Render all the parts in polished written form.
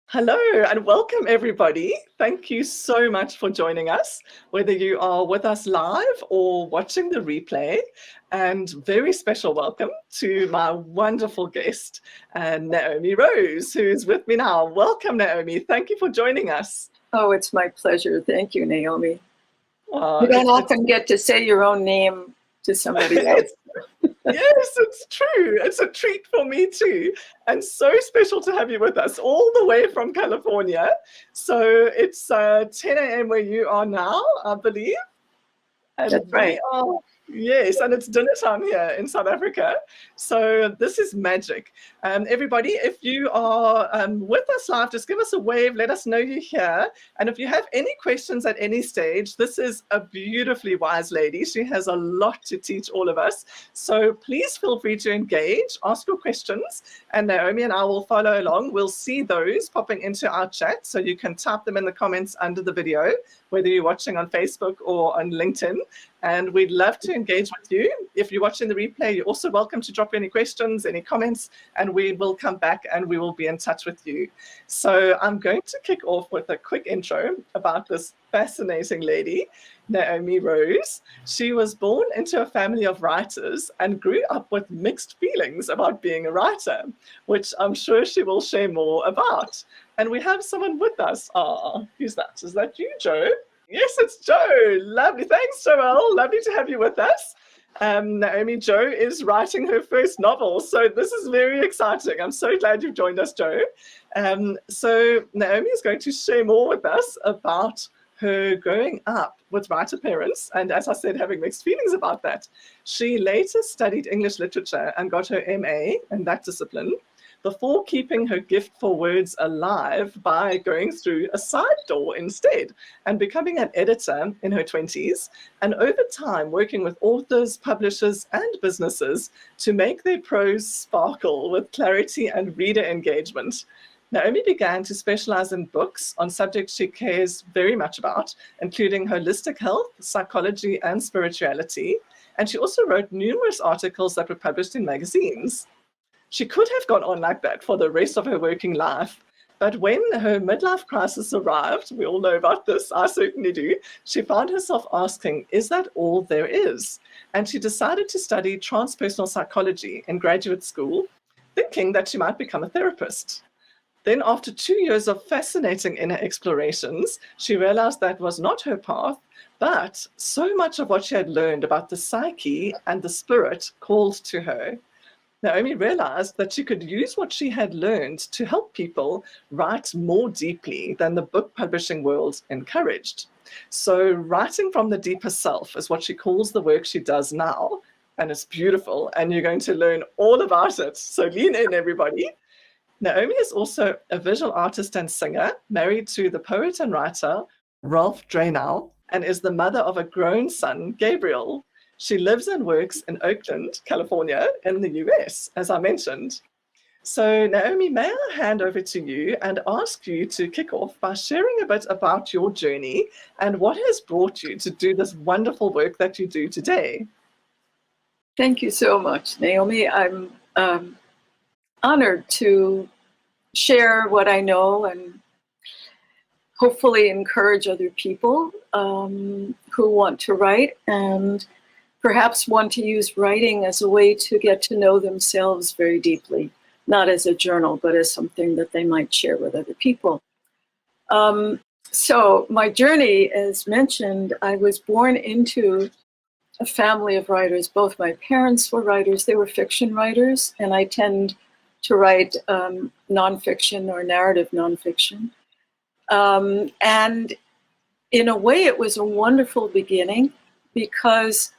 Hello and welcome everybody. Thank you so much for joining us, whether you are with us live or watching the replay. And very special welcome to my wonderful guest, Naomi Rose, who is with me now. Welcome, Naomi. Thank you for joining us. Oh, it's my pleasure. Thank you, Naomi. Oh, You don't often get to say your own name to somebody else. Yes, it's true. It's a treat for me too. And so special to have you with us all the way from California. So it's 10 a.m. where you are now, I believe. And That's right. Yes, and it's dinner time here in South Africa. So this is magic. Everybody, if you are with us live, just give us a wave, let us know you're here. And if you have any questions at any stage, this is a beautifully wise lady. She has a lot to teach all of us. So please feel free to engage, ask your questions, and Naomi and I will follow along. We'll see those popping into our chat, so you can type them in the comments under the video, whether you're watching on Facebook or on LinkedIn. And we'd love to engage with you. If you're watching the replay, you're also welcome to drop any questions, any comments, and we will come back and we will be in touch with you. So I'm going to kick off with a quick intro about this fascinating lady, Naomi Rose. She was born into a family of writers and grew up with mixed feelings about being a writer, which I'm sure she will share more about. And we have someone with us. Who's that? Is that you, Joe? Yes, it's Joe. Lovely. Thanks, Joelle. Lovely to have you with us. Naomi, Joe is writing her first novel, so this is very exciting. I'm so glad you've joined us, Joe. So Naomi is going to share more with us about her growing up with writer parents, and as I said, having mixed feelings about that. She later studied English literature and got her MA in that discipline, before keeping her gift for words alive by going through a side door instead and becoming an editor in her 20s, and over time working with authors, publishers, and businesses to make their prose sparkle with clarity and reader engagement. Naomi began to specialize in books on subjects she cares very much about, including holistic health, psychology, and spirituality. And she also wrote numerous articles that were published in magazines. She could have gone on like that for the rest of her working life. But when her midlife crisis arrived, we all know about this, I certainly do, she found herself asking, is that all there is? And she decided to study transpersonal psychology in graduate school, thinking that she might become a therapist. Then after 2 years of fascinating inner explorations, she realized that was not her path, but so much of what she had learned about the psyche and the spirit called to her. Naomi realized that she could use what she had learned to help people write more deeply than the book publishing world encouraged. So writing from the deeper self is what she calls the work she does now. And it's beautiful, and you're going to learn all about it. So lean in, everybody. Naomi is also a visual artist and singer, married to the poet and writer Ralph Draenau, and is the mother of a grown son, Gabriel. She lives and works in Oakland, California, in the US, as I mentioned. So, Naomi, may I hand over to you and ask you to kick off by sharing a bit about your journey and what has brought you to do this wonderful work that you do today? Thank you so much, Naomi. I'm honored to share what I know and hopefully encourage other people who want to write and perhaps want to use writing as a way to get to know themselves very deeply, not as a journal, but as something that they might share with other people. So my journey, as mentioned, I was born into a family of writers. Both my parents were writers. They were fiction writers, and I tend to write nonfiction or narrative nonfiction. And in a way, it was a wonderful beginning because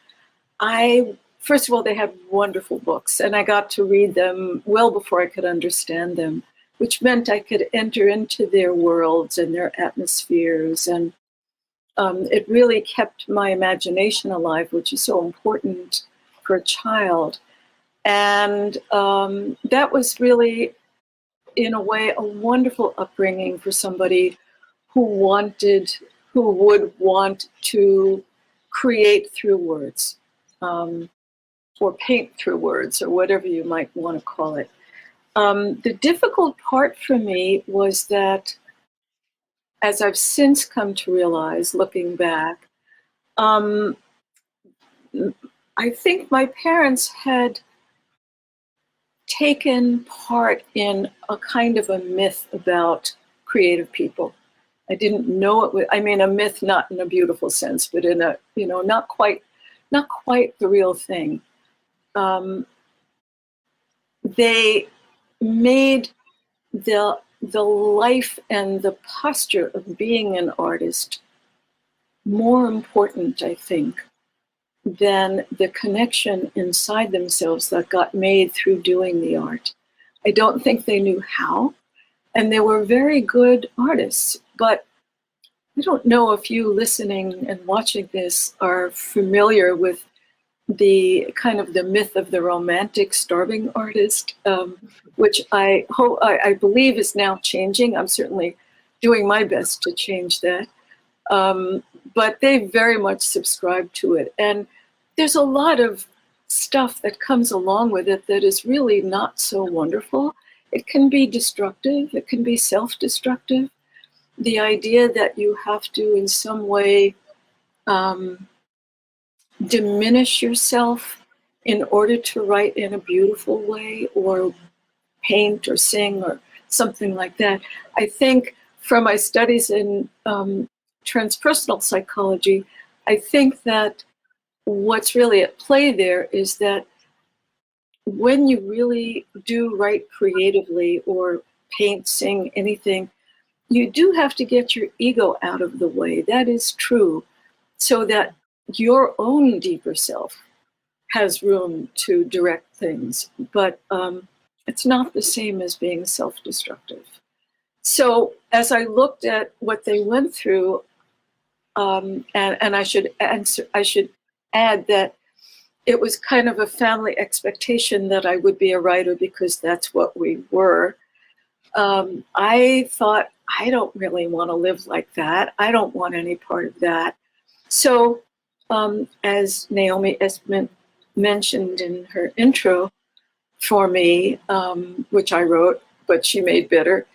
first of all, they had wonderful books, and I got to read them well before I could understand them, which meant I could enter into their worlds and their atmospheres. And it really kept my imagination alive, which is so important for a child. And that was really, in a way, a wonderful upbringing for somebody who would want to create through words. Or paint through words, or whatever you might want to call it. The difficult part for me was that, as I've since come to realize, looking back, I think my parents had taken part in a kind of a myth about creative people. I didn't know it was, I mean, a myth not in a beautiful sense, but in a, not quite the real thing. They made the life and the posture of being an artist more important, I think, than the connection inside themselves that got made through doing the art. I don't think they knew how, and they were very good artists, but I don't know if you listening and watching this are familiar with the kind of the myth of the romantic starving artist, which I believe is now changing. I'm certainly doing my best to change that. But they very much subscribe to it. And there's a lot of stuff that comes along with it that is really not so wonderful. It can be destructive. It can be self-destructive. The idea that you have to in some way diminish yourself in order to write in a beautiful way or paint or sing or something like that. I think from my studies in transpersonal psychology, I think that what's really at play there is that when you really do write creatively or paint, sing, anything, you do have to get your ego out of the way. That is true, so that your own deeper self has room to direct things. But it's not the same as being self-destructive. So as I looked at what they went through, and I should add that it was kind of a family expectation that I would be a writer because that's what we were. I thought, I don't really want to live like that. I don't want any part of that. So as Naomi Esmond mentioned in her intro for me, which I wrote, but she made better,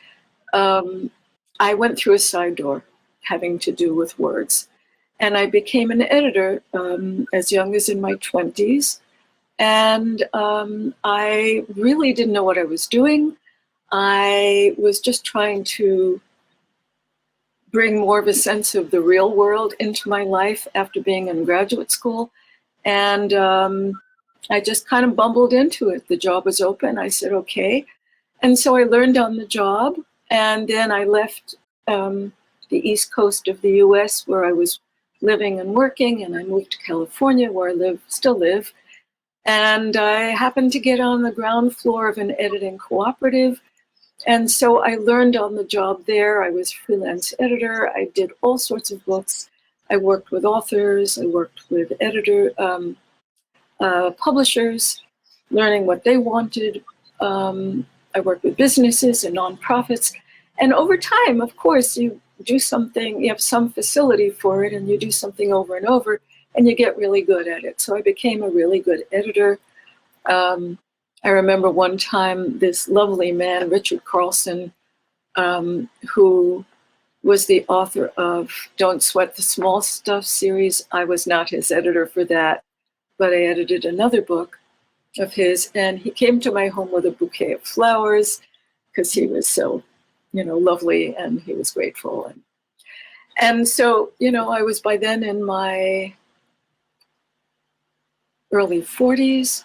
I went through a side door having to do with words. And I became an editor as young as in my 20s. And I really didn't know what I was doing. I was just trying to bring more of a sense of the real world into my life after being in graduate school. And I just kind of bumbled into it. The job was open. I said, okay. And so I learned on the job. And then I left the East Coast of the US where I was living and working. And I moved to California where I still live. And I happened to get on the ground floor of an editing cooperative. And so I learned on the job there. I was freelance editor. I did all sorts of books. I worked with authors. I worked with publishers, learning what they wanted. I worked with businesses and nonprofits. And over time, of course, you do something, you have some facility for it, and you do something over and over, and you get really good at it. So I became a really good editor. I remember one time this lovely man, Richard Carlson, who was the author of Don't Sweat the Small Stuff series. I was not his editor for that, but I edited another book of his, and he came to my home with a bouquet of flowers because he was so, lovely, and he was grateful. And so, I was by then in my early 40s,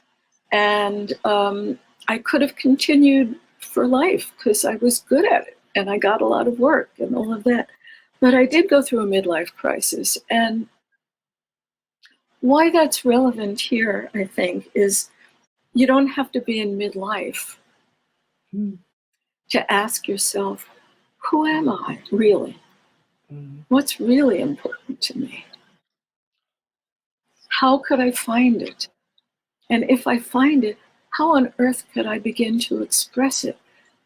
and I could have continued for life because I was good at it and I got a lot of work and all of that. But I did go through a midlife crisis. And why that's relevant here, I think, is you don't have to be in midlife to ask yourself, who am I really? What's really important to me? How could I find it? And if I find it, how on earth could I begin to express it?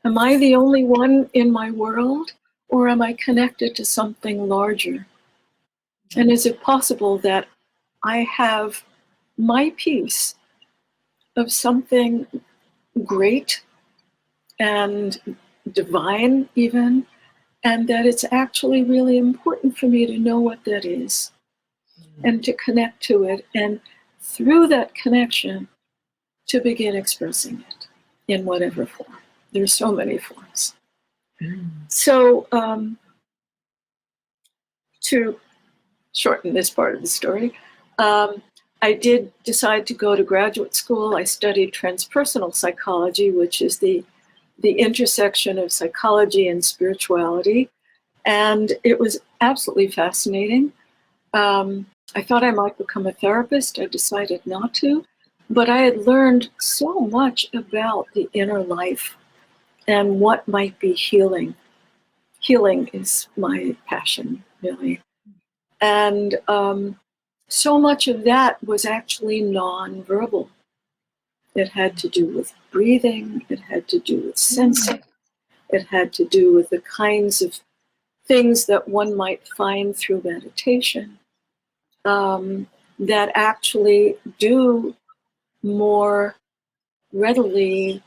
Am I the only one in my world, or am I connected to something larger? And is it possible that I have my piece of something great and divine even, and that it's actually really important for me to know what that is and to connect to it, and through that connection to begin expressing it in whatever form. There's so many forms. So to shorten this part of the story, I did decide to go to graduate school. I studied transpersonal psychology, which is the intersection of psychology and spirituality. And it was absolutely fascinating. I thought I might become a therapist. I decided not to, but I had learned so much about the inner life and what might be healing. Healing is my passion, really. And so much of that was actually nonverbal. It had to do with breathing, it had to do with sensing, it had to do with the kinds of things that one might find through meditation that actually do more readily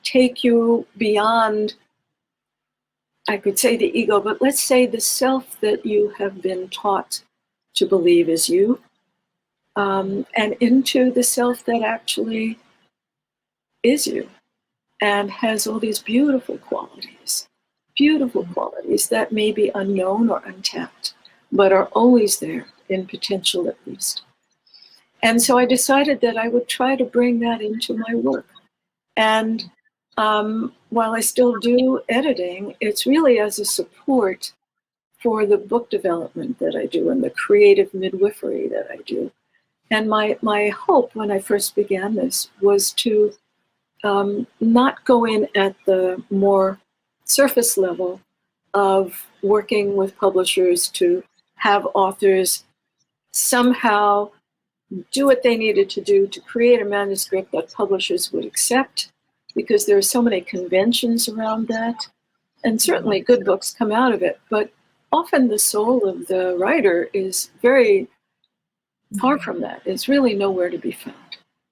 take you beyond, I could say the ego, but let's say the self that you have been taught to believe is you, and into the self that actually is you and has all these beautiful qualities that may be unknown or untapped, but are always there in potential at least. And so I decided that I would try to bring that into my work. And while I still do editing, it's really as a support for the book development that I do and the creative midwifery that I do. And my hope when I first began this was to not go in at the more surface level of working with publishers to have authors somehow do what they needed to do to create a manuscript that publishers would accept, because there are so many conventions around that. And certainly good books come out of it, but often the soul of the writer is very far from that. It's really nowhere to be found.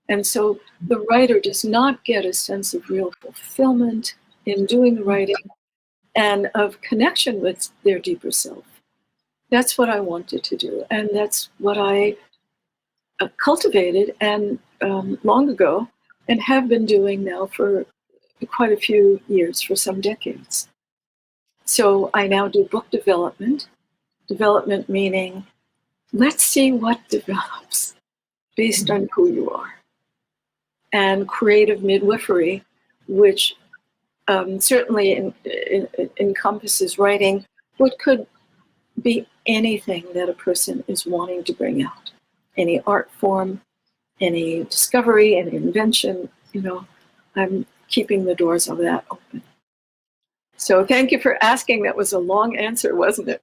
And so the writer does not get a sense of real fulfillment in doing the writing and of connection with their deeper self. That's what I wanted to do. And that's what I cultivated and long ago, and have been doing now for quite a few years, for some decades. So I now do book development meaning let's see what develops based on who you are, and creative midwifery, which certainly encompasses writing what could be anything that a person is wanting to bring out. Any art form, any discovery, any invention, I'm keeping the doors of that open. So thank you for asking. That was a long answer, wasn't it?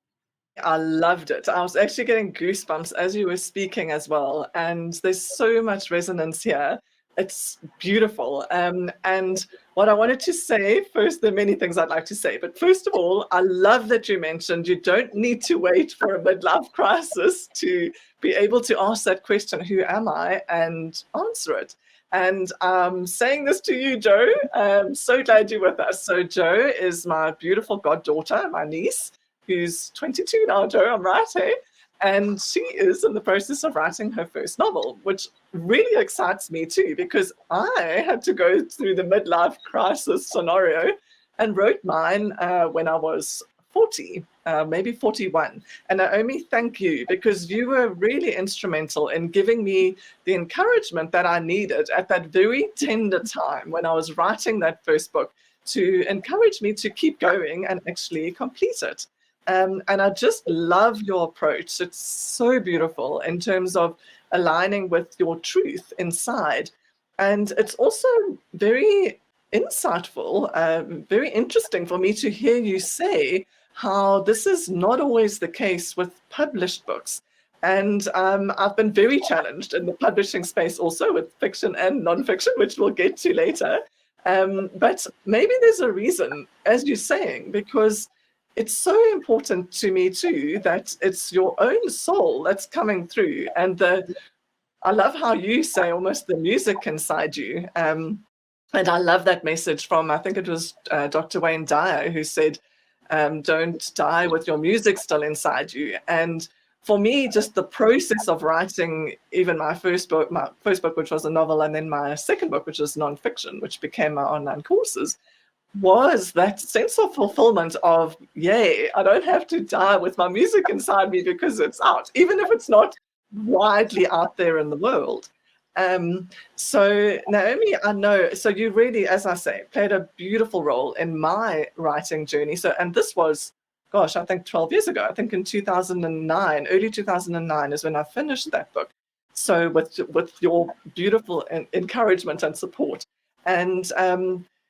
I loved it. I was actually getting goosebumps as you were speaking as well. And there's so much resonance here. It's beautiful. And what I wanted to say first, there are many things I'd like to say. But first of all, I love that you mentioned you don't need to wait for a midlife crisis to be able to ask that question, who am I, and answer it. And saying this to you, Jo, I'm so glad you're with us. So Jo is my beautiful goddaughter, my niece, who's 22 now, Jo, I'm right, eh? And she is in the process of writing her first novel, which really excites me too, because I had to go through the midlife crisis scenario and wrote mine when I was 40, maybe 41. And Naomi, thank you, because you were really instrumental in giving me the encouragement that I needed at that very tender time when I was writing that first book, to encourage me to keep going and actually complete it. And I just love your approach. It's so beautiful in terms of aligning with your truth inside. And it's also very insightful, very interesting for me to hear you say how this is not always the case with published books. And I've been very challenged in the publishing space also with fiction and nonfiction, which we'll get to later. But maybe there's a reason, as you're saying, because it's so important to me too that it's your own soul that's coming through. And I love how you say almost the music inside you. And I love that message from, I think it was Dr. Wayne Dyer, who said, don't die with your music still inside you. And for me, just the process of writing even my first book, which was a novel, and then my second book, which was nonfiction, which became my online courses, was that sense of fulfillment of, yay, I don't have to die with my music inside me because it's out, even if it's not widely out there in the world. So Naomi, I know, so you really, as I say, played a beautiful role in my writing journey. So, and this was, gosh, I think 12 years ago, I think in 2009, early 2009 is when I finished that book. So with your beautiful encouragement and support. And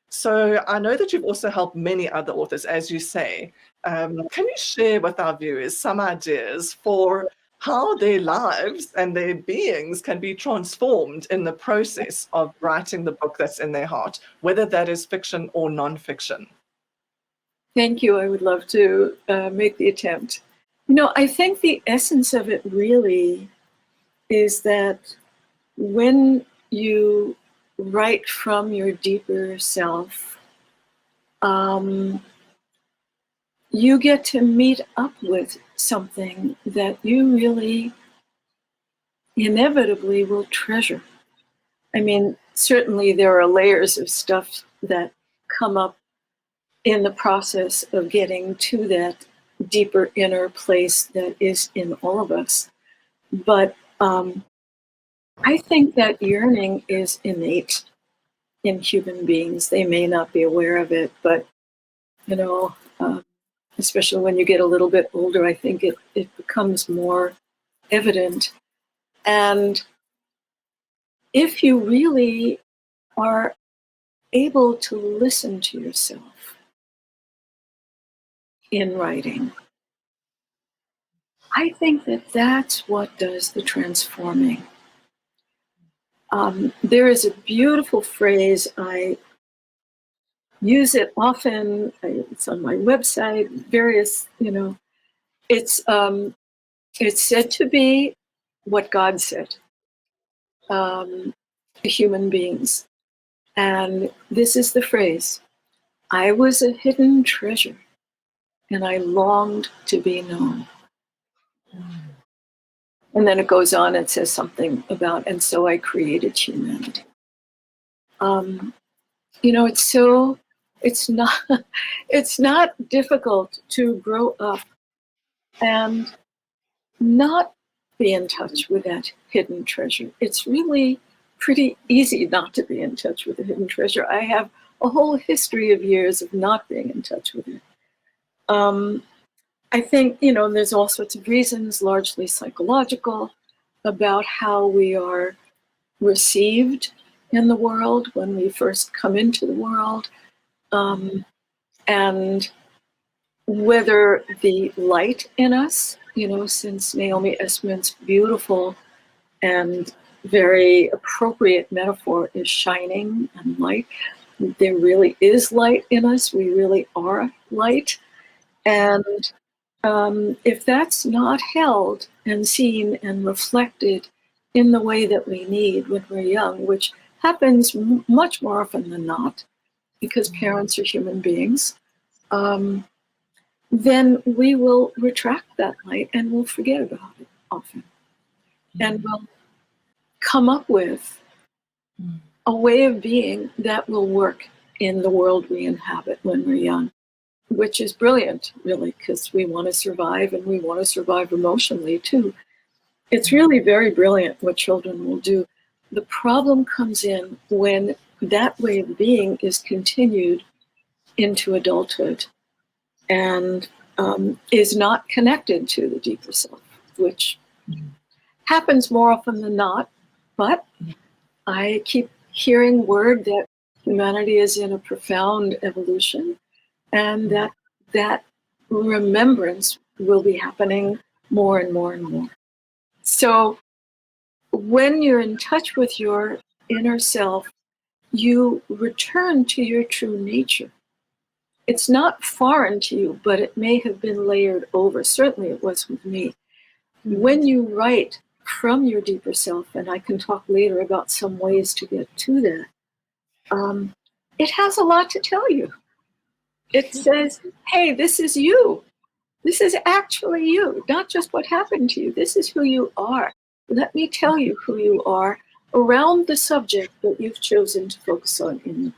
so I know that you've also helped many other authors, as you say. Can you share with our viewers some ideas for how their lives and their beings can be transformed in the process of writing the book that's in their heart, whether that is fiction or nonfiction? Thank you. I would love to make the attempt. I think the essence of it really is that when you write from your deeper self, you get to meet up with something that you really inevitably will treasure. I mean, certainly there are layers of stuff that come up in the process of getting to that deeper inner place that is in all of us. But I think that yearning is innate in human beings. They may not be aware of it, but, especially when you get a little bit older, I think it becomes more evident. And if you really are able to listen to yourself in writing, I think that that's what does the transforming. There is a beautiful phrase, I use it often, it's on my website, various, it's said to be what God said to human beings. And this is the phrase, I was a hidden treasure and I longed to be known. And then it goes on and says something about, and so I created humanity. It's not difficult to grow up and not be in touch with that hidden treasure. It's really pretty easy not to be in touch with the hidden treasure. I have a whole history of years of not being in touch with it. I think, there's all sorts of reasons, largely psychological, about how we are received in the world when we first come into the world, and whether the light in us, since Naomi Esmond's beautiful and very appropriate metaphor is shining and light, there really is light in us. We really are light. And if that's not held and seen and reflected in the way that we need when we're young, which happens much more often than not, because parents are human beings, then we will retract that light and we'll forget about it often. And we'll come up with a way of being that will work in the world we inhabit when we're young, which is brilliant, really, because we want to survive and we want to survive emotionally too. It's really very brilliant what children will do. The problem comes in when that way of being is continued into adulthood and is not connected to the deeper self, which happens more often than not. But I keep hearing word that humanity is in a profound evolution, and that remembrance will be happening more and more and more. So when you're in touch with your inner self, you return to your true nature. It's not foreign to you, but it may have been layered over. Certainly it was with me. When you write from your deeper self, and I can talk later about some ways to get to that, it has a lot to tell you. It says, hey, this is you. This is actually you, not just what happened to you. This is who you are. Let me tell you who you are around the subject that you've chosen to focus on in the book.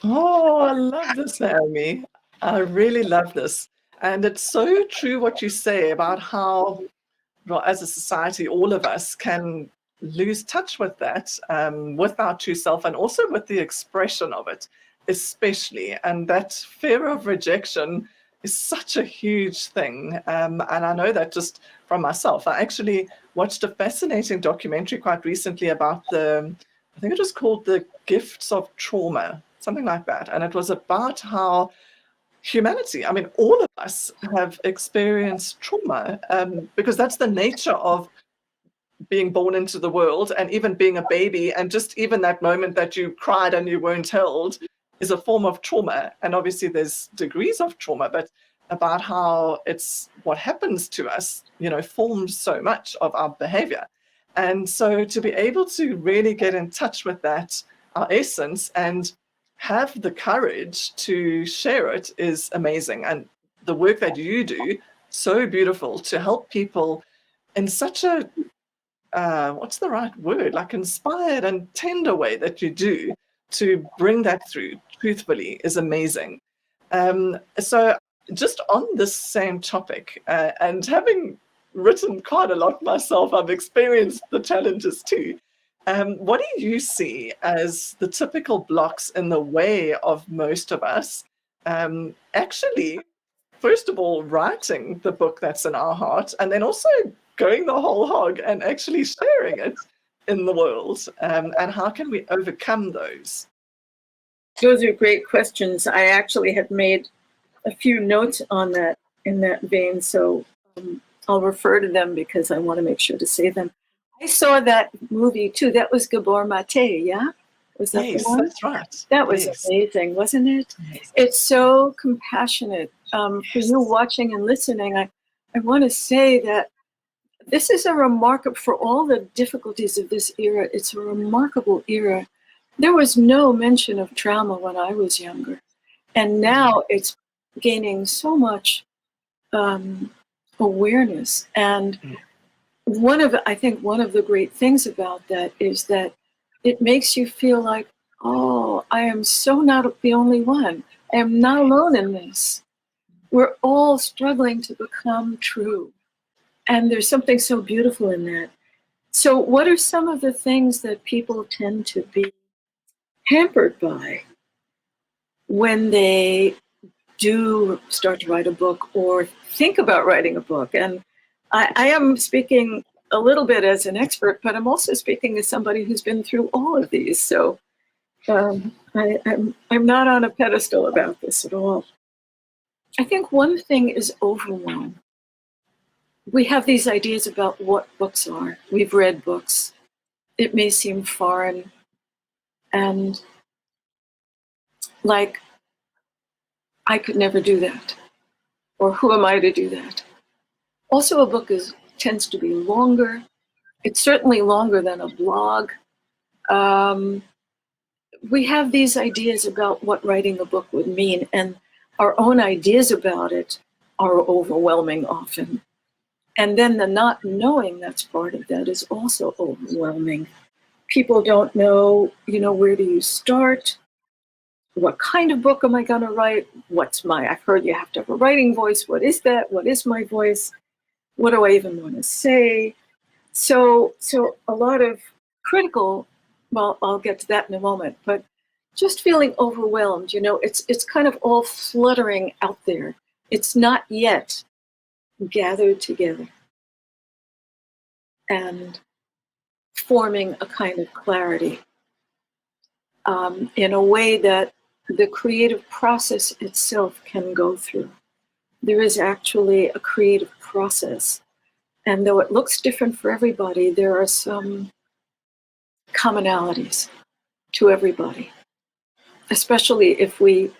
Oh, I love this, Naomi. I really love this. And it's so true what you say about how, well, as a society, all of us can lose touch with that, with our true self, and also with the expression of it, especially. And that fear of rejection is such a huge thing. And I know that just from myself. I actually watched a fascinating documentary quite recently about I think it was called The Gifts of Trauma, something like that. And it was about how humanity, I mean, all of us have experienced trauma, because that's the nature of being born into the world, and even being a baby, and just even that moment that you cried and you weren't held is a form of trauma. And obviously there's degrees of trauma, but about how it's what happens to us, forms so much of our behavior. And so to be able to really get in touch with that, our essence, and have the courage to share it is amazing. And the work that you do, so beautiful to help people in such a what's the right word, like inspired and tender way that you do to bring that through truthfully is amazing. So just on this same topic, and having written quite a lot myself, I've experienced the challenges too. What do you see as the typical blocks in the way of most of us actually, first of all, writing the book that's in our heart, and then also going the whole hog and actually sharing it in the world? And how can we overcome those? Those are great questions. I actually had made a few notes on that in that vein, so I'll refer to them because I want to make sure to say them. I saw that movie too. That was Gabor Mate, yeah? Was that Yes, the one? that's right. That was Yes. amazing, wasn't it? Yes. It's so compassionate. For you watching and listening, I want to say that this is a remarkable, for all the difficulties of this era, it's a remarkable era. There was no mention of trauma when I was younger. And now it's gaining so much awareness. And I think one of the great things about that is that it makes you feel like, oh, I am so not the only one. I am not alone in this. We're all struggling to become true. And there's something so beautiful in that. So what are some of the things that people tend to be hampered by when they do start to write a book or think about writing a book? And I am speaking a little bit as an expert, but I'm also speaking as somebody who's been through all of these. So I'm not on a pedestal about this at all. I think one thing is overwhelm. We have these ideas about what books are. We've read books. It may seem foreign and like I could never do that, or who am I to do that? Also, a book tends to be longer. It's certainly longer than a blog. We have these ideas about what writing a book would mean, and our own ideas about it are overwhelming often. And then the not knowing that's part of that is also overwhelming. People don't know, where do you start? What kind of book am I going to write? I've heard you have to have a writing voice. What is that? What is my voice? What do I even want to say? So a lot of critical, well, I'll get to that in a moment, but just feeling overwhelmed, it's kind of all fluttering out there. It's not yet gathered together and forming a kind of clarity in a way that the creative process itself can go through. There is actually a creative process. And though it looks different for everybody, there are some commonalities to everybody, especially if we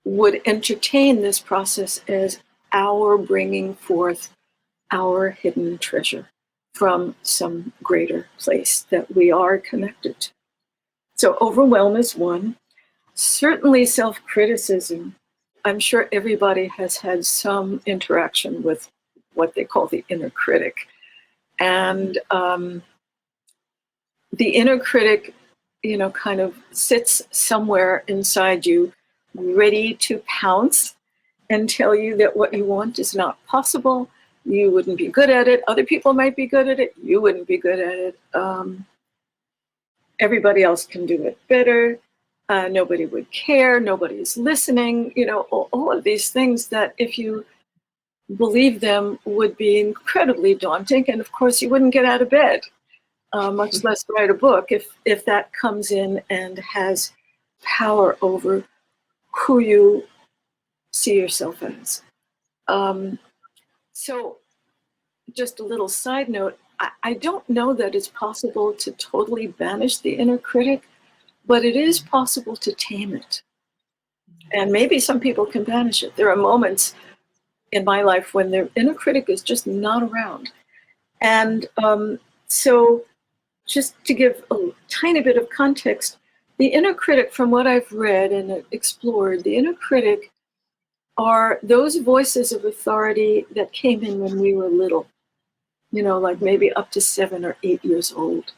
would entertain this process as our bringing forth our hidden treasure from some greater place that we are connected to. So overwhelm is one. Certainly self-criticism. I'm sure everybody has had some interaction with what they call the inner critic. And the inner critic, kind of sits somewhere inside you, ready to pounce and tell you that what you want is not possible. You wouldn't be good at it. Other people might be good at it. You wouldn't be good at it. Everybody else can do it better. Nobody would care. Nobody's listening. All of these things that if you believe them would be incredibly daunting. And of course, you wouldn't get out of bed, much less write a book if that comes in and has power over who you see yourself as. So just a little side note, I don't know that it's possible to totally banish the inner critic, but it is possible to tame it. And maybe some people can banish it. There are moments in my life when the inner critic is just not around. And so just to give a tiny bit of context, the inner critic, from what I've read and explored, the inner critic are those voices of authority that came in when we were little, like maybe up to 7 or 8 years old.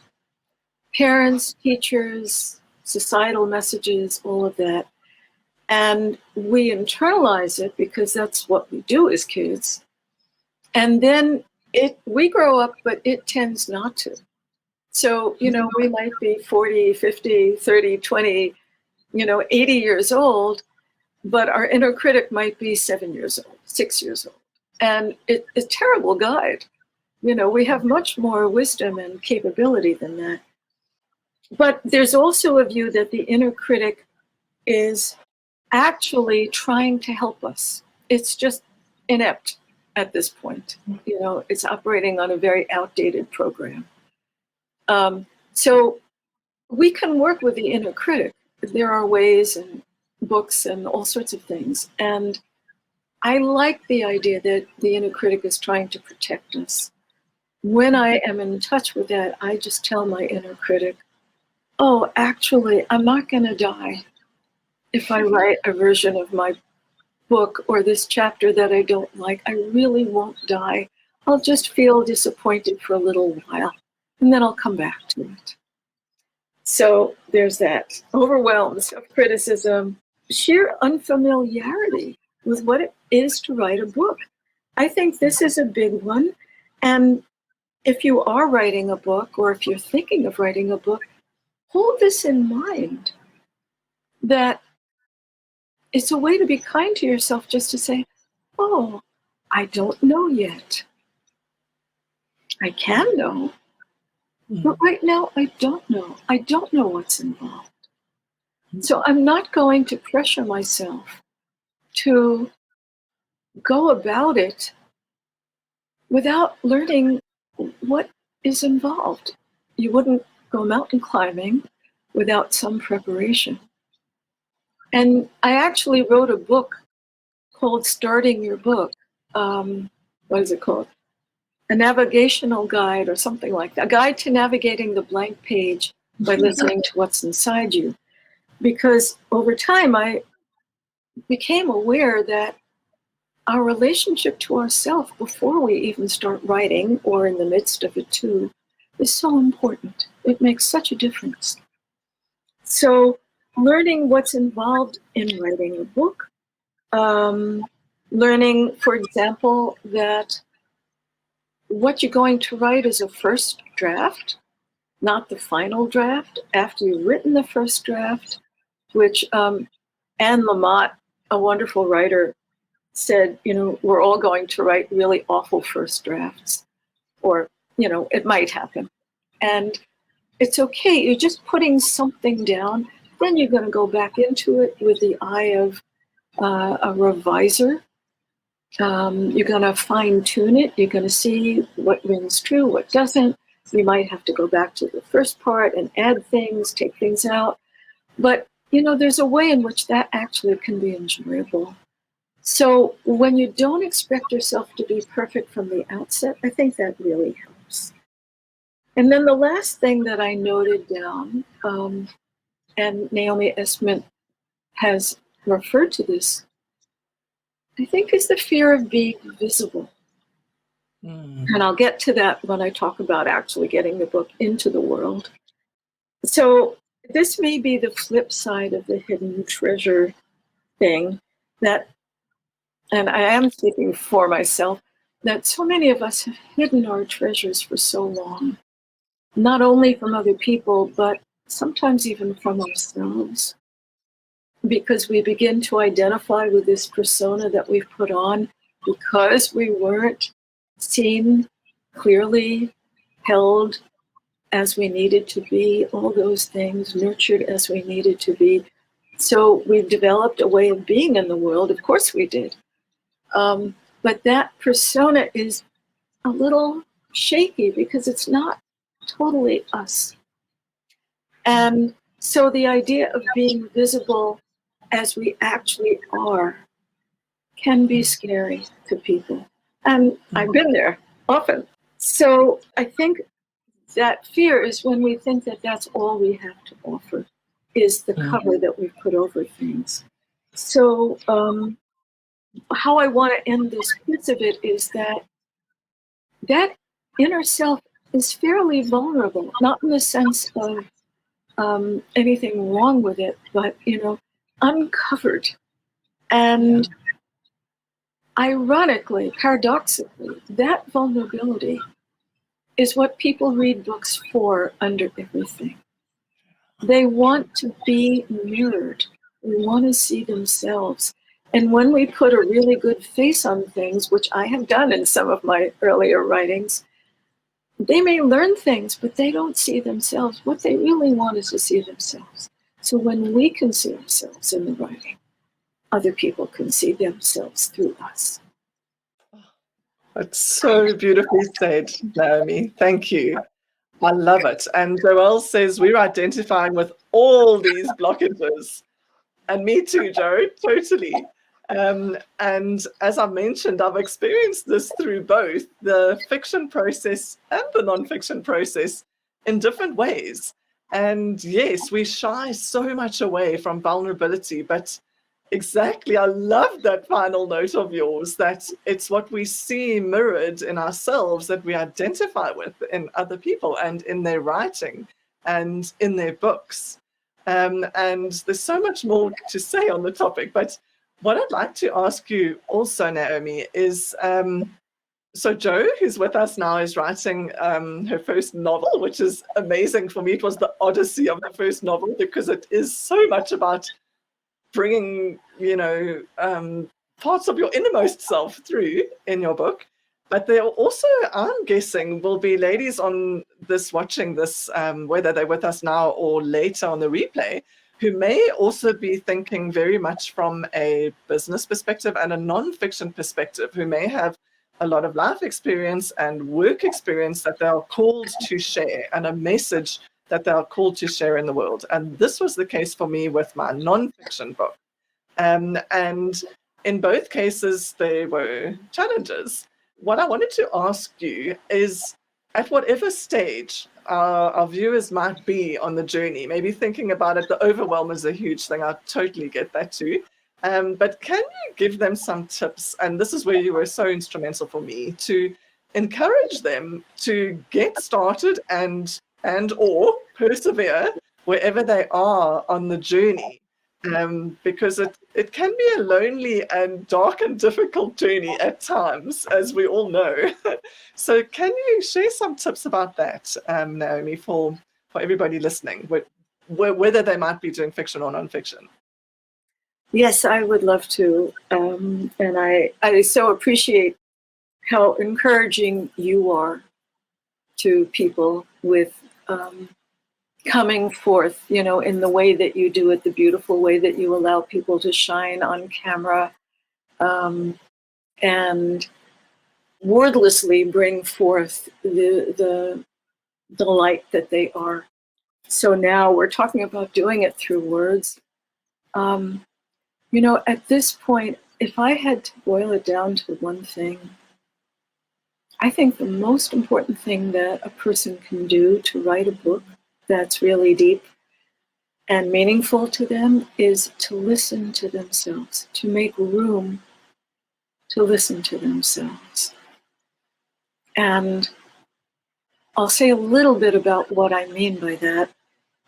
Parents, teachers, societal messages, all of that. And we internalize it because that's what we do as kids. And then we grow up, but it tends not to. So, we might be 40, 50, 30, 20, 80 years old, but our inner critic might be 7 years old, 6 years old. And it's a terrible guide. We have much more wisdom and capability than that. But there's also a view that the inner critic is actually trying to help us. It's just inept at this point. It's operating on a very outdated program. So we can work with the inner critic. There are ways and books and all sorts of things. And I like the idea that the inner critic is trying to protect us. When I am in touch with that, I just tell my inner critic, oh, actually, I'm not going to die if I write a version of my book or this chapter that I don't like. I really won't die. I'll just feel disappointed for a little while, and then I'll come back to it. So there's that. Overwhelm, self-criticism, sheer unfamiliarity with what it is to write a book. I think this is a big one. And if you are writing a book, or if you're thinking of writing a book, hold this in mind, that it's a way to be kind to yourself, just to say, oh, I don't know yet. I can know, but right now I don't know. I don't know what's involved. So I'm not going to pressure myself to go about it without learning what is involved. You wouldn't go mountain climbing without some preparation. And I actually wrote a book called Starting Your Book. What is it called? A navigational guide or something like that. A guide to navigating the blank page by listening to what's inside you. Because over time, I became aware that our relationship to ourselves before we even start writing, or in the midst of it too, is so important. It makes such a difference. So learning what's involved in writing a book, learning, for example, that what you're going to write is a first draft, not the final draft. After you've written the first draft, which Anne Lamott, a wonderful writer, said, we're all going to write really awful first drafts, or, it might happen. And it's okay. You're just putting something down. Then you're going to go back into it with the eye of a reviser. You're going to fine tune it. You're going to see what rings true, what doesn't. You might have to go back to the first part and add things, take things out. But, there's a way in which that actually can be enjoyable. So when you don't expect yourself to be perfect from the outset, I think that really helps. And then the last thing that I noted down and Naomi Esmond has referred to this, I think, is the fear of being visible. And I'll get to that when I talk about actually getting the book into the world. So this may be the flip side of the hidden treasure thing, that, and I am speaking for myself, that so many of us have hidden our treasures for so long, not only from other people, but sometimes even from ourselves, because we begin to identify with this persona that we've put on because we weren't seen clearly, held as we needed to be, all those things, nurtured as we needed to be. So we've developed a way of being in the world. Of course we did. But that persona is a little shaky because it's not totally us. And so the idea of being visible as we actually are can be scary to people. And I've been there often. So I think that fear is when we think that that's all we have to offer, is the cover that we've put over things. So how I want to end this piece of it is that inner self is fairly vulnerable, not in the sense of anything wrong with it, but, uncovered. And ironically, paradoxically, that vulnerability is what people read books for under everything. They want to be mirrored. They want to see themselves. And when we put a really good face on things, which I have done in some of my earlier writings, they may learn things, but they don't see themselves. What they really want is to see themselves. So when we can see ourselves in the writing, other people can see themselves through us. That's so beautifully said, Naomi. Thank you. I love it. And Joelle says, we're identifying with all these blockages. And me too, Joe, totally. And as I mentioned, I've experienced this through both the fiction process and the nonfiction process in different ways. And yes, we shy so much away from vulnerability, but exactly, I love that final note of yours, that it's what we see mirrored in ourselves that we identify with in other people and in their writing and in their books. And there's so much more to say on the topic, but what I'd like to ask you also, Naomi, is so Jo, who's with us now, is writing her first novel, which is amazing for me. It was the odyssey of the first novel because it is so much about bringing, parts of your innermost self through in your book. But there also, I'm guessing, will be ladies on this watching this, whether they're with us now or later on the replay, who may also be thinking very much from a business perspective and a non-fiction perspective, who may have a lot of life experience and work experience that they are called to share, and a message that they are called to share in the world. And this was the case for me with my non-fiction book. And in both cases, there were challenges. What I wanted to ask you is, at whatever stage our viewers might be on the journey, maybe thinking about it, the overwhelm is a huge thing. I totally get that too. But can you give them some tips? And this is where you were so instrumental for me, to encourage them to get started and or persevere wherever they are on the journey. Because it can be a lonely and dark and difficult journey at times, as we all know. So can you share some tips about that, Naomi, for everybody listening, whether they might be doing fiction or nonfiction? Yes, I would love to. And I so appreciate how encouraging you are to people with coming forth, in the way that you do it, the beautiful way that you allow people to shine on camera, and wordlessly bring forth the light that they are. So now we're talking about doing it through words. At this point, if I had to boil it down to one thing, I think the most important thing that a person can do to write a book that's really deep and meaningful to them is to listen to themselves, to make room to listen to themselves. And I'll say a little bit about what I mean by that.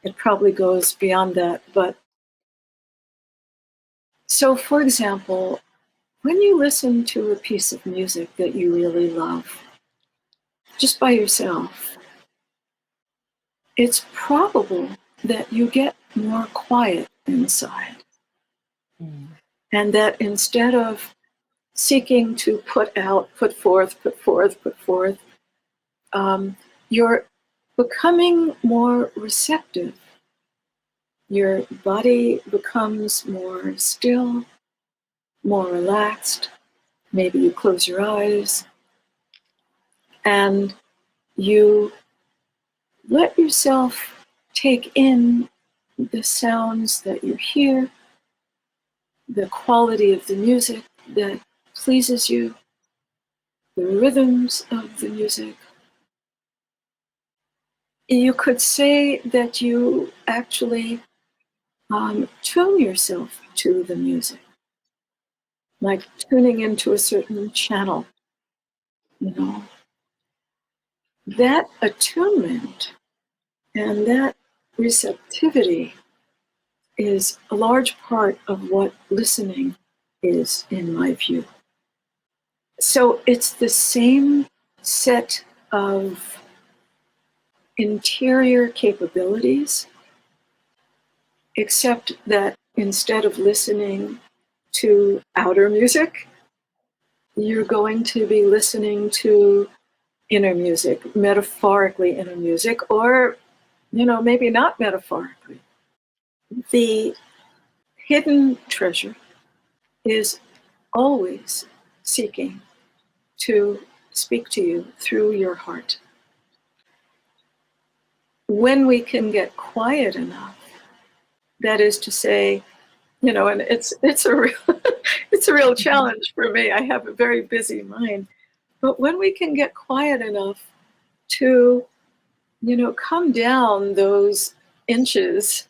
It probably goes beyond that. But so, for example, when you listen to a piece of music that you really love, just by yourself, it's probable that you get more quiet inside. And that instead of seeking to put forth, you're becoming more receptive. Your body becomes more still, more relaxed. Maybe you close your eyes and you let yourself take in the sounds that you hear, the quality of the music that pleases you, the rhythms of the music. You could say that you actually tune yourself to the music, like tuning into a certain channel, you know. That attunement and that receptivity is a large part of what listening is, in my view. So it's the same set of interior capabilities, except that instead of listening to outer music, you're going to be listening to inner music, metaphorically inner music, or, you know, maybe not metaphorically. The hidden treasure is always seeking to speak to you through your heart. When we can get quiet enough, that is to say, you know, and it's a real it's a real challenge for me. I have a very busy mind. But when we can get quiet enough to, you know, come down those inches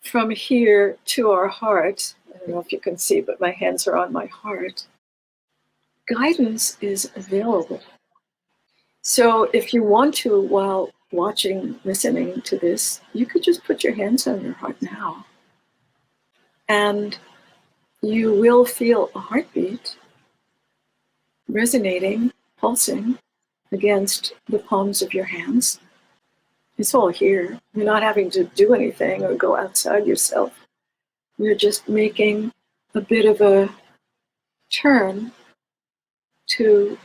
from here to our heart, I don't know if you can see, but my hands are on my heart, guidance is available. So if you want to, while watching, listening to this, you could just put your hands on your heart now. And you will feel a heartbeat resonating, pulsing against the palms of your hands. It's all here. You're not having to do anything or go outside yourself. You're just making a bit of a turn to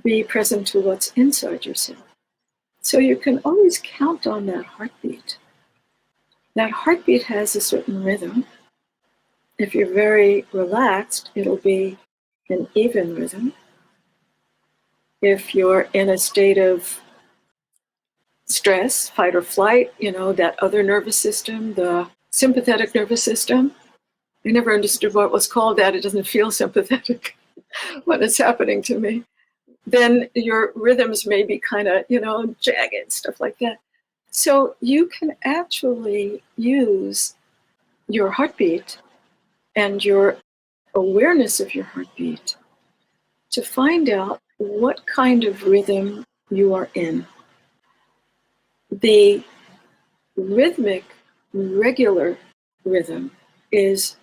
be present to what's inside yourself. So you can always count on that heartbeat. That heartbeat has a certain rhythm. If you're very relaxed, it'll be an even rhythm. If you're in a state of stress, fight or flight, you know, that other nervous system, the sympathetic nervous system, I never understood what was called that. It doesn't feel sympathetic when it's happening to me. Then your rhythms may be kind of, you know, jagged, stuff like that. So you can actually use your heartbeat and your awareness of your heartbeat to find out what kind of rhythm you are in. The rhythmic, regular rhythm is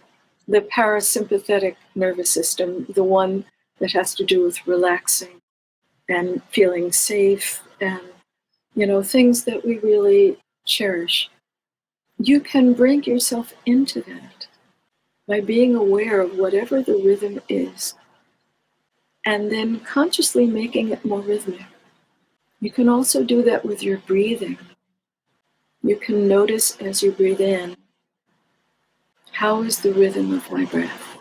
the parasympathetic nervous system, the one that has to do with relaxing and feeling safe and, you know, things that we really cherish. You can bring yourself into that by being aware of whatever the rhythm is and then consciously making it more rhythmic. You can also do that with your breathing. You can notice as you breathe in, how is the rhythm of my breath?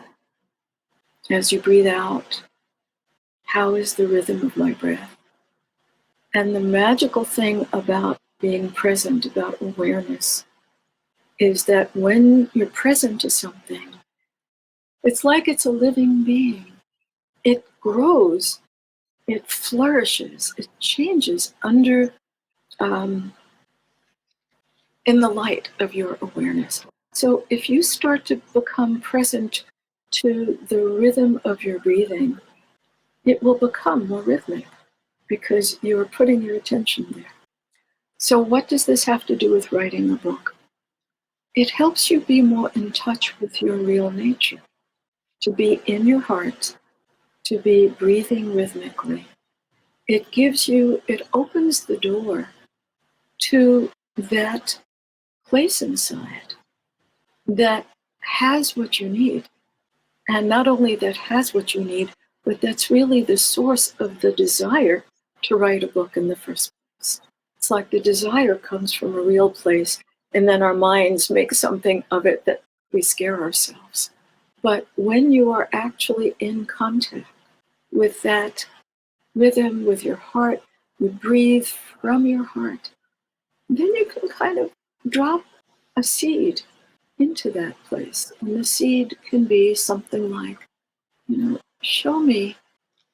As you breathe out, how is the rhythm of my breath? And the magical thing about being present, about awareness, is that when you're present to something, it's like it's a living being. It grows, it flourishes, it changes under in the light of your awareness. So if you start to become present to the rhythm of your breathing, it will become more rhythmic because you're putting your attention there. So what does this have to do with writing a book? It helps you be more in touch with your real nature, to be in your heart, to be breathing rhythmically. It opens the door to that place inside that has what you need. And not only that has what you need, but that's really the source of the desire to write a book in the first place. It's like the desire comes from a real place, and then our minds make something of it that we scare ourselves. But when you are actually in contact with that rhythm, with your heart, you breathe from your heart, then you can kind of drop a seed into that place. And the seed can be something like, show me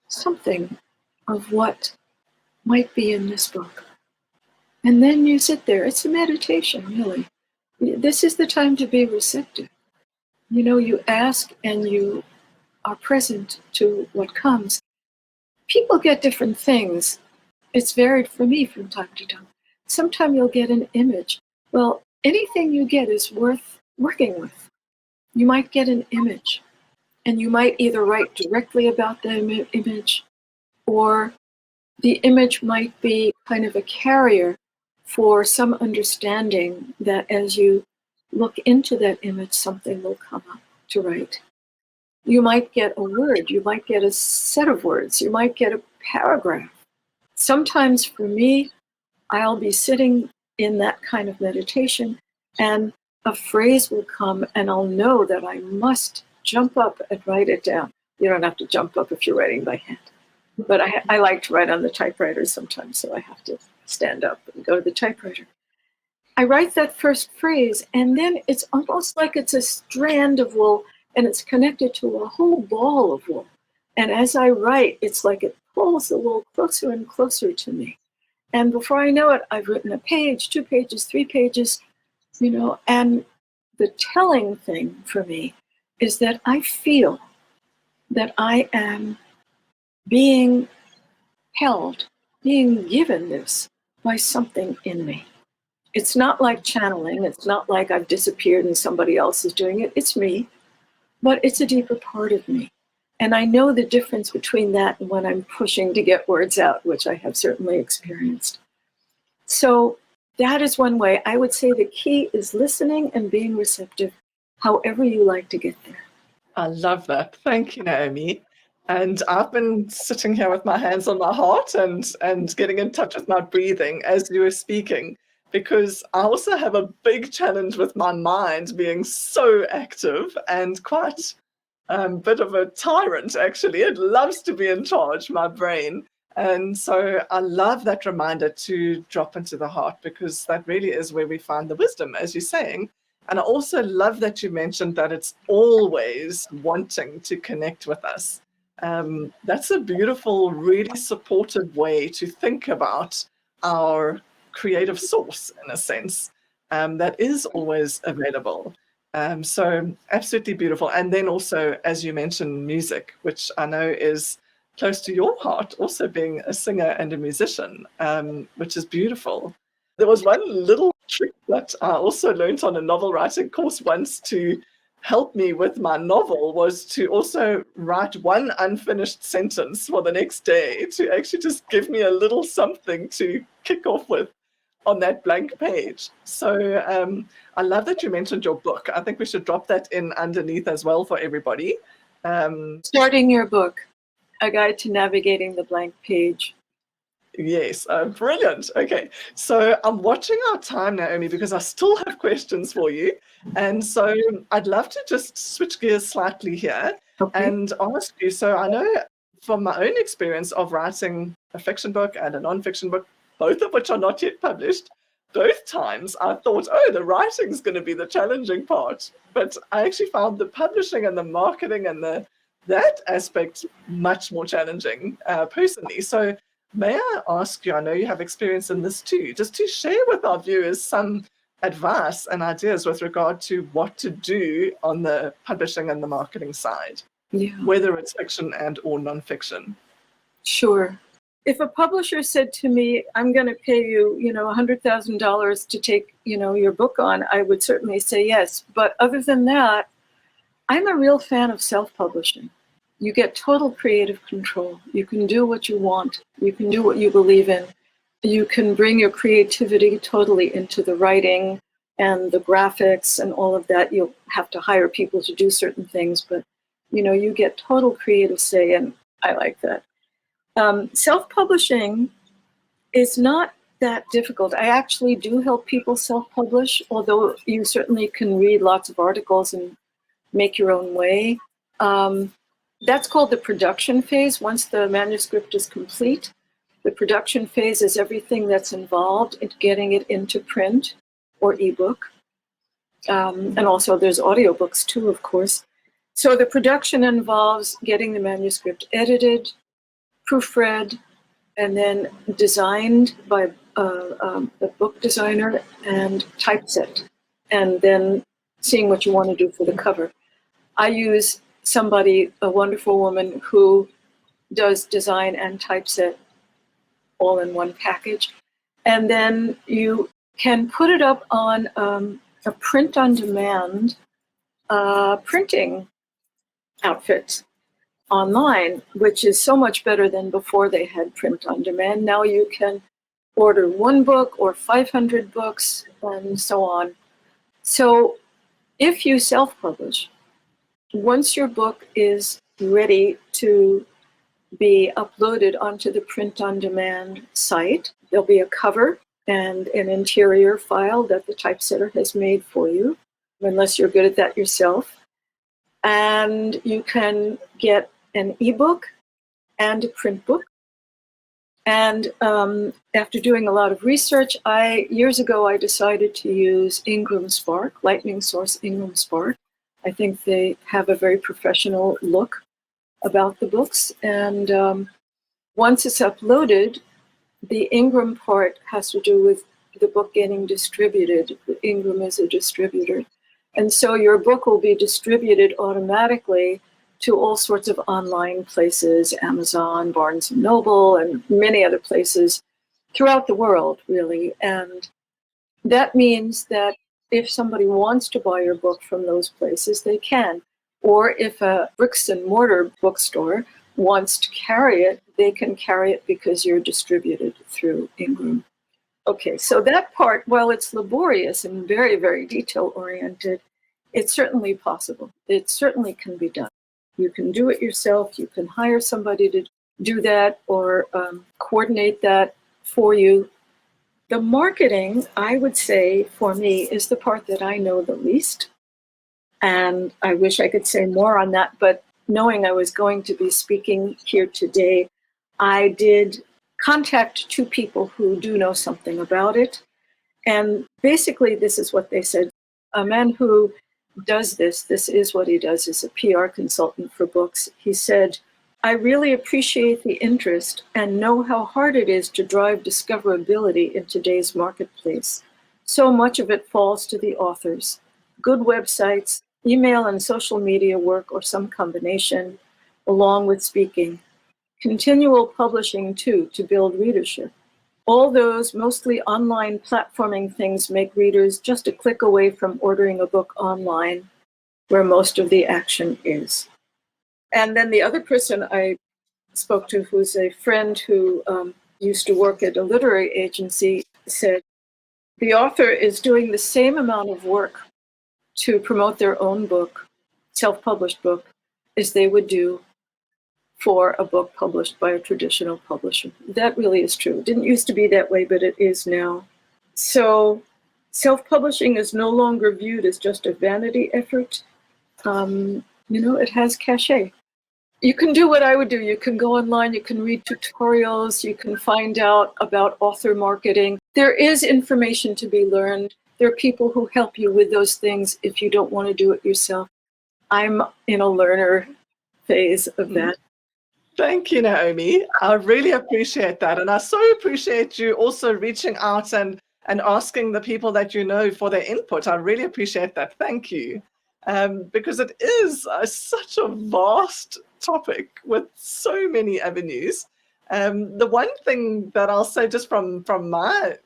something of what might be in this book. And then you sit there. It's a meditation, really. This is the time to be receptive. You ask and you are present to what comes. People get different things. It's varied for me from time to time. Sometimes you'll get an image. Well, anything you get is worth working with. You might get an image, and you might either write directly about the image, or the image might be kind of a carrier for some understanding that as you look into that image, something will come up to write. You might get a word, you might get a set of words, you might get a paragraph. Sometimes for me, I'll be sitting in that kind of meditation and a phrase will come and I'll know that I must jump up and write it down. You don't have to jump up if you're writing by hand. But I like to write on the typewriter sometimes, so I have to stand up and go to the typewriter. I write that first phrase, and then it's almost like it's a strand of wool, and it's connected to a whole ball of wool. And as I write, it's like it pulls the wool closer and closer to me. And before I know it, I've written a page, 2 pages, 3 pages, and the telling thing for me is that I feel that I am being held, being given this by something in me. It's not like channeling. It's not like I've disappeared and somebody else is doing it. It's me, but it's a deeper part of me. And I know the difference between that and when I'm pushing to get words out, which I have certainly experienced. So that is one way. I would say the key is listening and being receptive, however you like to get there. I love that. Thank you, Naomi. And I've been sitting here with my hands on my heart and getting in touch with my breathing as you were speaking, because I also have a big challenge with my mind being so active and quite a bit of a tyrant, actually. It loves to be in charge, my brain. And so I love that reminder to drop into the heart, because that really is where we find the wisdom, as you're saying. And I also love that you mentioned that it's always wanting to connect with us. That's a beautiful, really supportive way to think about our creative source, in a sense, that is always available. So absolutely beautiful. And then also, as you mentioned, music, which I know is close to your heart, also being a singer and a musician, which is beautiful. There was one little trick that I also learned on a novel writing course once to help me with my novel, was to also write one unfinished sentence for the next day to actually just give me a little something to kick off with on that blank page. So I love that you mentioned your book. I think we should drop that in underneath as well for everybody. Starting your book, A Guide to Navigating the Blank Page. Yes, brilliant. Okay, so I'm watching our time, Naomi, because I still have questions for you. And so I'd love to just switch gears slightly here and ask you. So I know from my own experience of writing a fiction book and a non-fiction book, both of which are not yet published, both times I thought, oh, the writing's going to be the challenging part. But I actually found the publishing and the marketing and that aspect much more challenging personally. So may I ask you, I know you have experience in this too, just to share with our viewers some advice and ideas with regard to what to do on the publishing and the marketing side, whether it's fiction and or nonfiction. Sure. If a publisher said to me, I'm going to pay you, $100,000 to take, your book on, I would certainly say yes. But other than that, I'm a real fan of self-publishing. You get total creative control. You can do what you want. You can do what you believe in. You can bring your creativity totally into the writing and the graphics and all of that. You'll have to hire people to do certain things, but, you get total creative say, and I like that. Self-publishing is not that difficult. I actually do help people self-publish, although you certainly can read lots of articles and make your own way. That's called the production phase. Once the manuscript is complete, the production phase is everything that's involved in getting it into print or ebook. And also there's audiobooks too, of course. So the production involves getting the manuscript edited, proofread, and then designed by a book designer and typeset, and then seeing what you want to do for the cover. I use a wonderful woman who does design and typeset all in one package. And then you can put it up on a print-on-demand printing outfit online, which is so much better than before they had print on demand. Now you can order one book or 500 books and so on. So if you self-publish, once your book is ready to be uploaded onto the print on demand site, there'll be a cover and an interior file that the typesetter has made for you, unless you're good at that yourself. And you can get an ebook and a print book. And after doing a lot of research, years ago I decided to use Ingram Spark, Lightning Source Ingram Spark. I think they have a very professional look about the books. And once it's uploaded, the Ingram part has to do with the book getting distributed. Ingram is a distributor. And so your book will be distributed automatically to all sorts of online places, Amazon, Barnes & Noble, and many other places throughout the world, really. And that means that if somebody wants to buy your book from those places, they can. Or if a bricks and mortar bookstore wants to carry it, they can carry it because you're distributed through Ingram. Okay, so that part, while it's laborious and very, very detail-oriented, it's certainly possible. It certainly can be done. You can do it yourself. You can hire somebody to do that or coordinate that for you. The marketing, I would say, for me, is the part that I know the least. And I wish I could say more on that, but knowing I was going to be speaking here today, I did contact two people who do know something about it. And basically, this is what they said. A man who does this is what he does, is a PR consultant for books. He said, I really appreciate the interest and know how hard it is to drive discoverability in today's marketplace. So much of it falls to the authors. Good websites, email and social media work, or some combination, along with speaking. Continual publishing, too, to build readership. All those mostly online platforming things make readers just a click away from ordering a book online, where most of the action is. And then the other person I spoke to, who's a friend who used to work at a literary agency, said, the author is doing the same amount of work to promote their own book, self-published book, as they would do for a book published by a traditional publisher. That really is true. It didn't used to be that way, but it is now. So self-publishing is no longer viewed as just a vanity effort. It has cachet. You can do what I would do. You can go online, you can read tutorials, you can find out about author marketing. There is information to be learned. There are people who help you with those things if you don't want to do it yourself. I'm in a learner phase of that. Thank you, Naomi. I really appreciate that. And I so appreciate you also reaching out and and asking the people that you know for their input. I really appreciate that. Thank you. Because it is such a vast topic with so many avenues. The one thing that I'll say just from my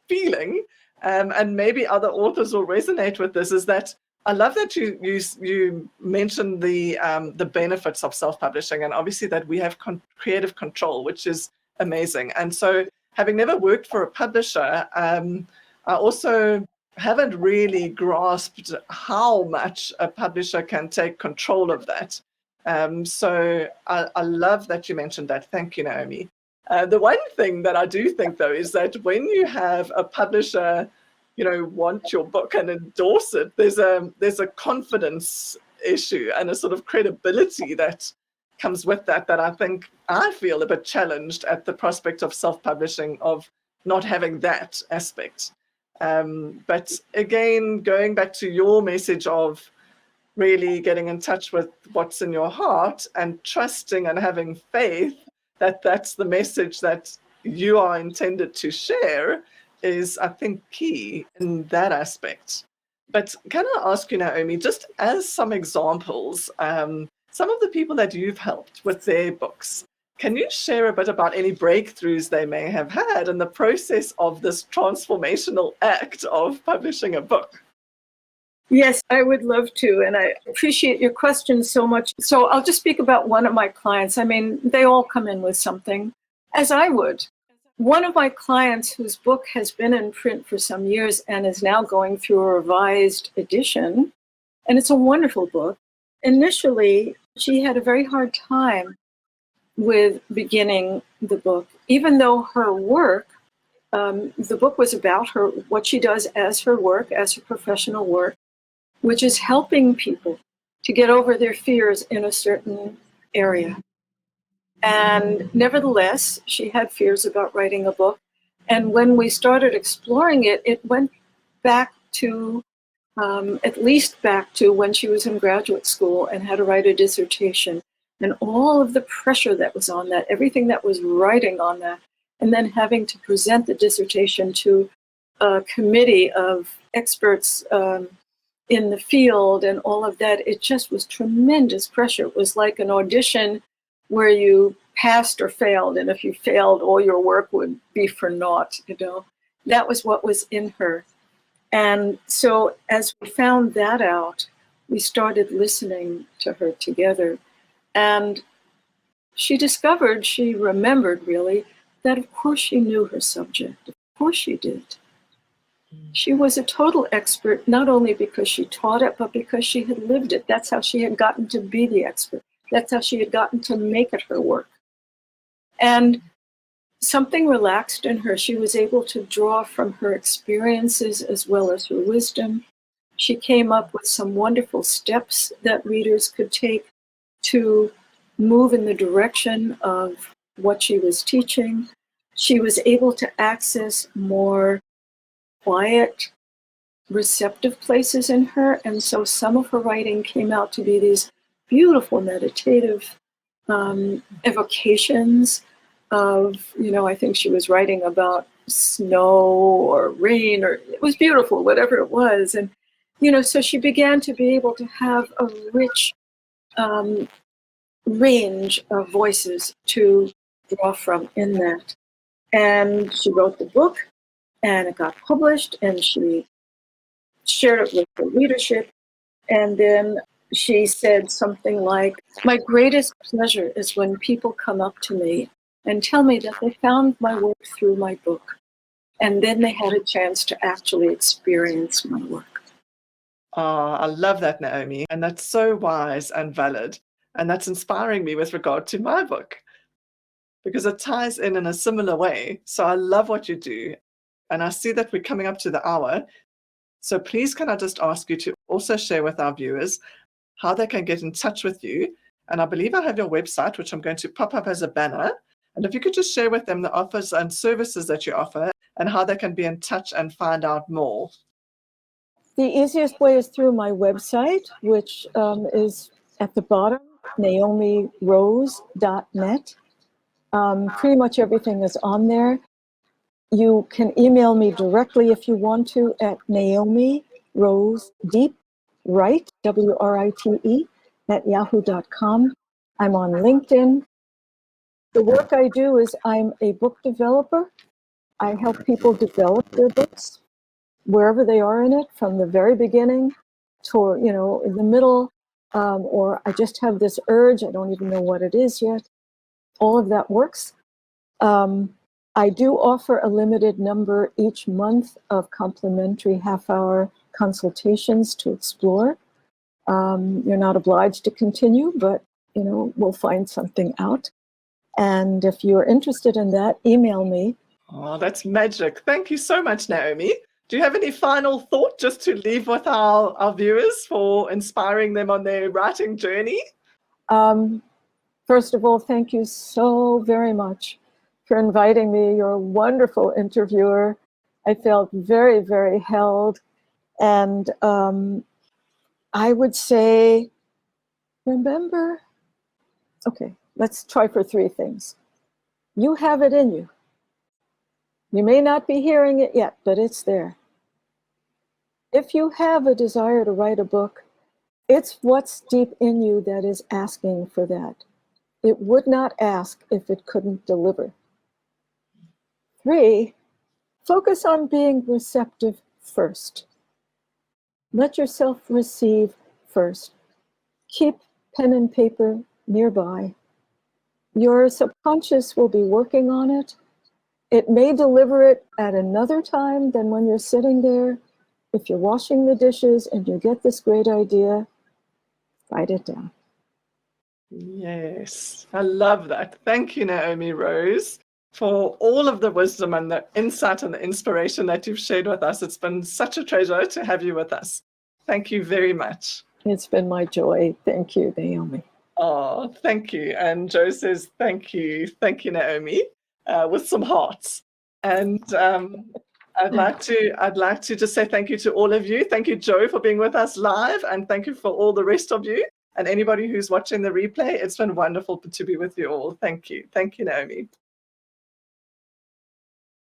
feeling, and maybe other authors will resonate with this, is that I love that you mentioned the benefits of self-publishing, and obviously that we have creative control, which is amazing. And so, having never worked for a publisher, I also haven't really grasped how much a publisher can take control of that. So I love that you mentioned that. Thank you, Naomi. The one thing that I do think, though, is that when you have a publisher, want your book and endorse it, there's a confidence issue and a sort of credibility that comes with that I think I feel a bit challenged at the prospect of self-publishing, of not having that aspect. But again, going back to your message of really getting in touch with what's in your heart and trusting and having faith that that's the message that you are intended to share is, I think, key in that aspect. But can I ask you, Naomi, just as some examples, some of the people that you've helped with their books, can you share a bit about any breakthroughs they may have had in the process of this transformational act of publishing a book? Yes, I would love to. And I appreciate your question so much. So I'll just speak about one of my clients. I mean, they all come in with something, as I would. One of my clients whose book has been in print for some years and is now going through a revised edition, and it's a wonderful book. Initially, she had a very hard time with beginning the book, even though her work, the book was about her, what she does as her work, as her professional work, which is helping people to get over their fears in a certain area. And nevertheless, she had fears about writing a book. And when we started exploring it, it went back to, at least back to when she was in graduate school and had to write a dissertation. And all of the pressure that was on that, everything that was writing on that, and then having to present the dissertation to a committee of experts in the field and all of that, it just was tremendous pressure. It was like an audition where you passed or failed, and if you failed, all your work would be for naught, That was what was in her. And so as we found that out, we started listening to her together. And she remembered really, that of course she knew her subject. Of course she did. She was a total expert, not only because she taught it, but because she had lived it. That's how she had gotten to be the expert. That's how she had gotten to make it her work. And something relaxed in her. She was able to draw from her experiences as well as her wisdom. She came up with some wonderful steps that readers could take to move in the direction of what she was teaching. She was able to access more quiet, receptive places in her. And so some of her writing came out to be these beautiful meditative evocations of, I think she was writing about snow or rain, or it was beautiful, whatever it was. And, so she began to be able to have a rich range of voices to draw from in that. And she wrote the book, and it got published, and she shared it with the readership. And then she said something like, "My greatest pleasure is when people come up to me and tell me that they found my work through my book. And then they had a chance to actually experience my work." Oh, I love that, Naomi. And that's so wise and valid. And that's inspiring me with regard to my book, because it ties in a similar way. So I love what you do. And I see that we're coming up to the hour. So please, can I just ask you to also share with our viewers how they can get in touch with you? And I believe I have your website, which I'm going to pop up as a banner. And if you could just share with them the offers and services that you offer and how they can be in touch and find out more. The easiest way is through my website, which is at the bottom, naomirose.net. Pretty much everything is on there. You can email me directly if you want to at Naomi Rose Deep Write, WRITE, at yahoo.com. I'm on LinkedIn. The work I do is I'm a book developer. I help people develop their books wherever they are in it, from the very beginning to, in the middle, or I just have this urge, I don't even know what it is yet. All of that works. I do offer a limited number each month of complimentary half-hour consultations to explore. You're not obliged to continue, but we'll find something out. And if you're interested in that, email me. Oh, that's magic. Thank you so much, Naomi. Do you have any final thought just to leave with our viewers for inspiring them on their writing journey? First of all, thank you so very much for inviting me. You're a wonderful interviewer. I felt very, very held. And I would say, remember, okay, let's try for 3 things. You have it in you. You may not be hearing it yet, but it's there. If you have a desire to write a book, it's what's deep in you that is asking for that. It would not ask if it couldn't deliver. 3, focus on being receptive first. Let yourself receive first. Keep pen and paper nearby. Your subconscious will be working on it. It may deliver it at another time than when you're sitting there. If you're washing the dishes and you get this great idea, write it down. Yes, I love that. Thank you, Naomi Rose, for all of the wisdom and the insight and the inspiration that you've shared with us. It's been such a treasure to have you with us. Thank you very much. It's been my joy. Thank you, Naomi. Oh, thank you. And Joe says, thank you, Naomi, with some hearts. And I'd like to just say thank you to all of you. Thank you, Joe, for being with us live, and thank you for all the rest of you and anybody who's watching the replay. It's been wonderful to be with you all. Thank you, Naomi.